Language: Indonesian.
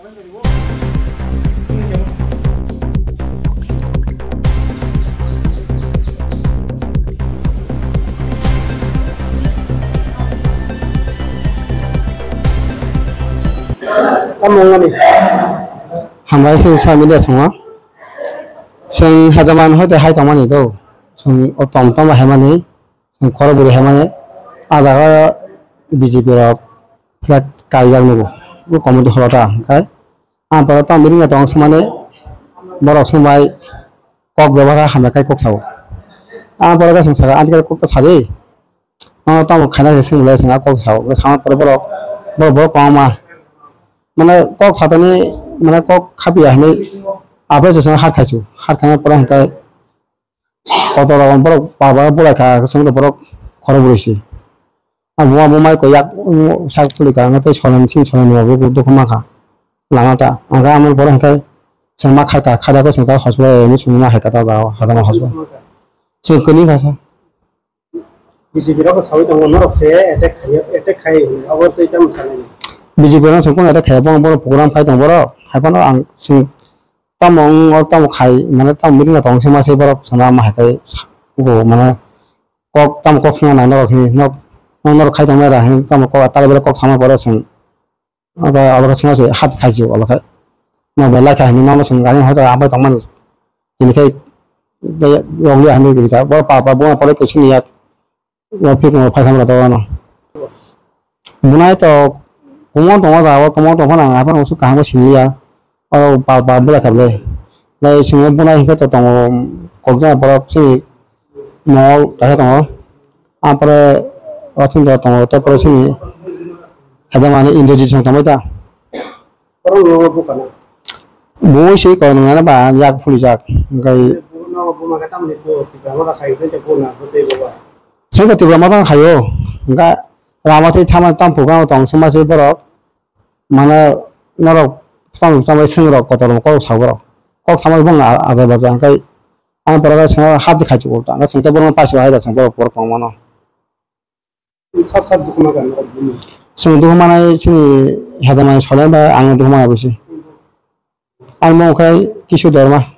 Hambai khi sai mới được xong á, sang hai trăm an heute hai trăm an itu, sang otom tom hai mani, sang khoro beri hai mani, aja ka BJP rok flat kai yang nugu, bu komedi khorota, kai, pada tom beri nggak tong semane, borok sembai, kok beberapa hambai kai kok tahu, pada ka sang saga anti kok tak sari, tom khana sing mulai sang kok tahu, sama pada borok koma, mana kok satu ni mana kok kapi ya ni apa itu sangat hard kacu hard karena pernah kai kotor orang borok papa boleh kah semua borok korup bersih abu mai koyak sak pulih kan itu soalan wabu itu kemana lama tak angka amal borok kai sama kata kata aku sentak hospital ini semua kata tahu kata mah hospital singkuni kasa BJP ra sawi tang norok se attack khai awar to itam khane BJP na sokon ada khai bang bor program khai tang bor hai pan ang sing tamong tam khai mane tam meeting tong sima se bor sana ma hai go mane kok tam kok na na norok hi nok khai tang ra hi tam ko ta bel kok sama bor sing aga alaka singa se hat khai ju alaka no bela khai ni ma sing gani hoda abai tang man ini khai yong ya ni kita bor pa bo pore ke sini ya yo phik mo phai sam ra to no munai to kumon to da kumon to phana apa no su ka mo sini ya o pa bela ka le lai sini munai ke to tong ko ja bor sini mo ta to apre 어떤 거 어떤 또 그러시니 하자마자 인도지청 담았다. orang lo bukan 무엇이 가능하나 봐. 약 풀이작. 그러니까 no buma kata menito tiba maka khai itu puna betul bawa 진짜 디블마당 가요. 그러니까 라마티 타만 땅 보강 동 스마스 버럭 만에 너로 땅 땅에 생으로 거더러 꼭 사고로 꼭 사면 본 아자바자 그러니까 안 버럭가 생각 하드 가지고 있다. 나 진짜 버럭 빠시 와야 돼. 생각 버럭 방만어. 삽삽 두고만 가는 거 보면 성도만의 신이 하다만 설레바 안 도마 아버지. 알모 그 기슈 더마